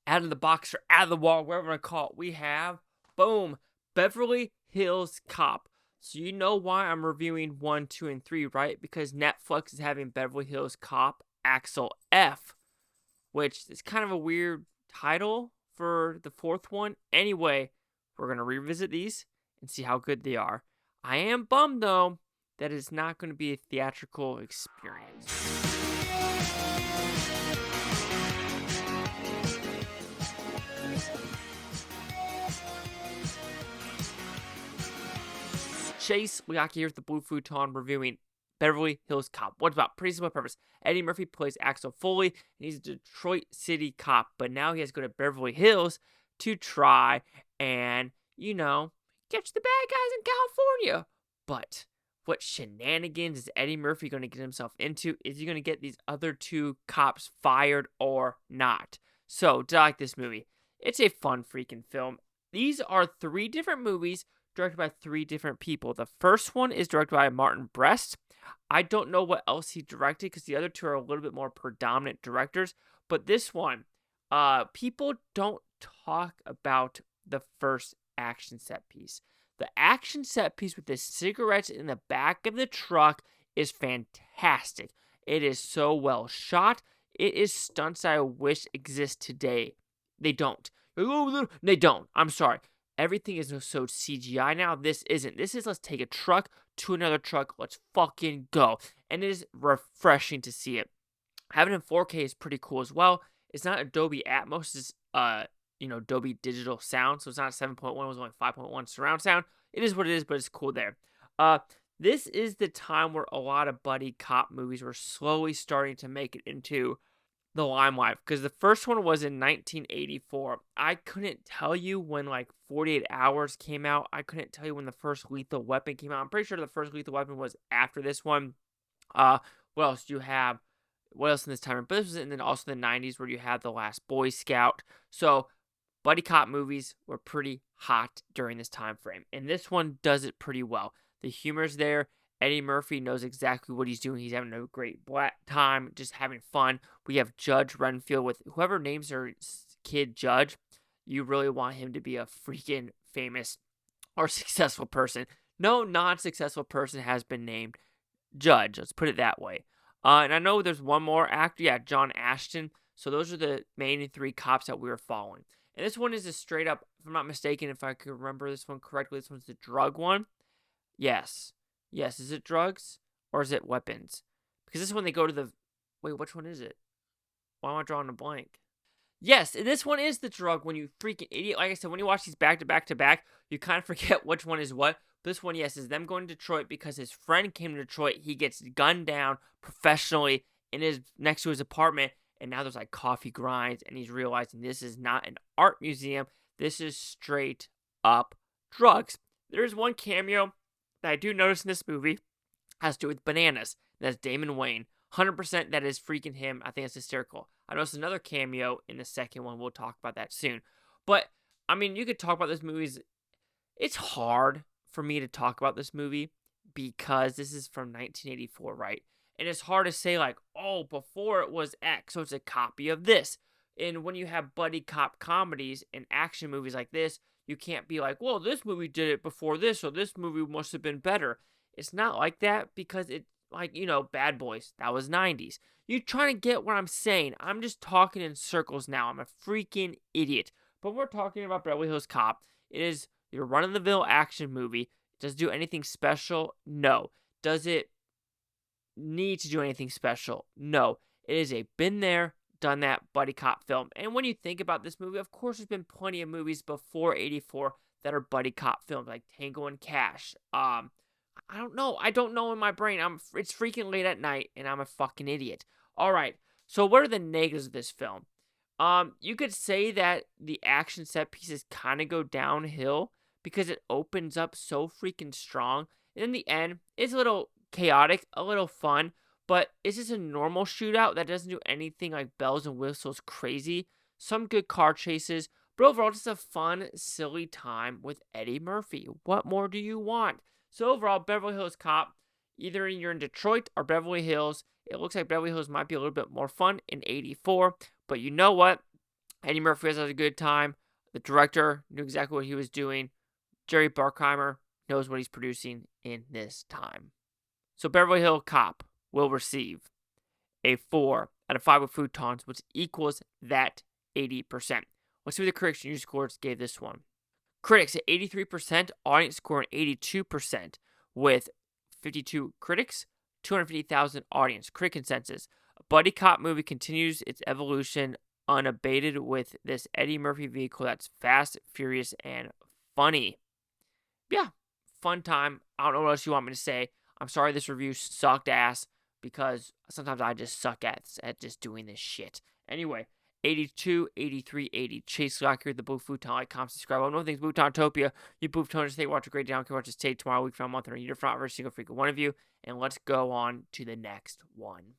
out of the box or out of the wall, wherever I call it, we have, boom, Beverly Hills Cop. So you know why I'm reviewing 1, 2, and 3, right? Because Netflix is having Beverly Hills Cop Axel F, which is kind of a weird title for the 4th one. Anyway, we're going to revisit these and see how good they are. I am bummed, though, that it's not going to be a theatrical experience. Chase Liaki here with the Blue Futon reviewing Beverly Hills Cop. What's about? Pretty simple purpose. Eddie Murphy plays Axel Foley, and he's a Detroit City cop, but now he has to go to Beverly Hills to try and, catch the bad guys in California. But what shenanigans is Eddie Murphy going to get himself into? Is he going to get these other 2 cops fired or not? So, did I like this movie? It's a fun freaking film. These are 3 different movies directed by 3 different people. The first one is directed by Martin Brest. I don't know what else he directed because the other 2 are a little bit more predominant directors. But this one, people don't talk about the first action set piece. The action set piece with the cigarettes in the back of the truck is fantastic. It is so well shot. It is stunts I wish exist today. They don't. They don't. I'm sorry. Everything is so CGI now. This isn't. This is let's take a truck to another truck. Let's fucking go. And it is refreshing to see it. Having it in 4K is pretty cool as well. It's not Dolby Atmos. It's Dolby Digital Sound. So it's not 7.1. It was only 5.1 surround sound. It is what it is, but it's cool there. This is the time where a lot of buddy cop movies were slowly starting to make it into the limelight, because the first one was in 1984. I couldn't tell you when 48 Hours came out. I couldn't tell you when the first Lethal Weapon came out. I'm pretty sure the first Lethal Weapon was after this one. What else do you have? What else in this time? But this was then also the 90s where you had The Last Boy Scout. So buddy cop movies were pretty hot during this time frame, and this one does it pretty well. The humor's there. Eddie Murphy knows exactly what he's doing. He's having a great time, just having fun. We have Judge Renfield with whoever names their kid Judge. You really want him to be a freaking famous or successful person. No non-successful person has been named Judge. Let's put it that way. And I know there's one more actor. Yeah, John Ashton. So those are the main 3 cops that we were following. And this one is a straight up, if I'm not mistaken, if I can remember this one correctly, this one's the drug one. Yes, is it drugs or is it weapons? Because this one they go to the... Wait, which one is it? Why am I drawing a blank? Yes, this one is the drug one, you freaking idiot. Like I said, when you watch these back to back to back, you kind of forget which one is what. But this one, yes, is them going to Detroit because his friend came to Detroit. He gets gunned down professionally next to his apartment. And now there's coffee grinds. And he's realizing this is not an art museum. This is straight up drugs. There's one cameo that I do notice in this movie has to do with bananas. That's Damon Wayne. 100% that is freaking him. I think it's hysterical. I noticed another cameo in the second one. We'll talk about that soon. But, you could talk about this movie. It's hard for me to talk about this movie because this is from 1984, right? And it's hard to say before it was X, so it's a copy of this. And when you have buddy cop comedies and action movies like this, you can't be like, well, this movie did it before this, so this movie must have been better. It's not like that because it, Bad Boys, that was 90s. You're trying to get what I'm saying. I'm just talking in circles now. I'm a freaking idiot. But we're talking about Beverly Hills Cop. It is your run-of-the-mill action movie. Does it do anything special? No. Does it need to do anything special? No. It is a been there, done that buddy cop film. And when you think about this movie, of course there's been plenty of movies before 84 that are buddy cop films, like Tango and Cash. I don't know in my brain. It's freaking late at night and I'm a fucking idiot. All right. So what are the negatives of this film? You could say that the action set pieces kind of go downhill because it opens up so freaking strong. And in the end, it's a little chaotic, a little fun, but it's just a normal shootout that doesn't do anything like bells and whistles crazy. Some good car chases, but overall just a fun, silly time with Eddie Murphy. What more do you want? So overall, Beverly Hills Cop, either you're in Detroit or Beverly Hills, it looks like Beverly Hills might be a little bit more fun in 84, but you know what? Eddie Murphy has had a good time. The director knew exactly what he was doing. Jerry Bruckheimer knows what he's producing in this time. So Beverly Hills Cop will receive a 4 out of 5 with futons, which equals that 80%. Let's see what the critics and user scores gave this one. Critics at 83%, audience score at 82%, with 52 critics, 250,000 audience. Critic consensus. A buddy cop movie continues its evolution unabated with this Eddie Murphy vehicle that's fast, furious, and funny. Yeah, fun time. I don't know what else you want me to say. I'm sorry this review sucked ass because sometimes I just suck at just doing this shit. Anyway, 82, 83, 80. Chase Locker, the Blue Futon, like, comment, subscribe. I know things, Bhutontopia. You Bhutoners, stay, watch a great day. I don't care what to say tomorrow, week from a month, or a year from every single freaking one of you. And let's go on to the next one.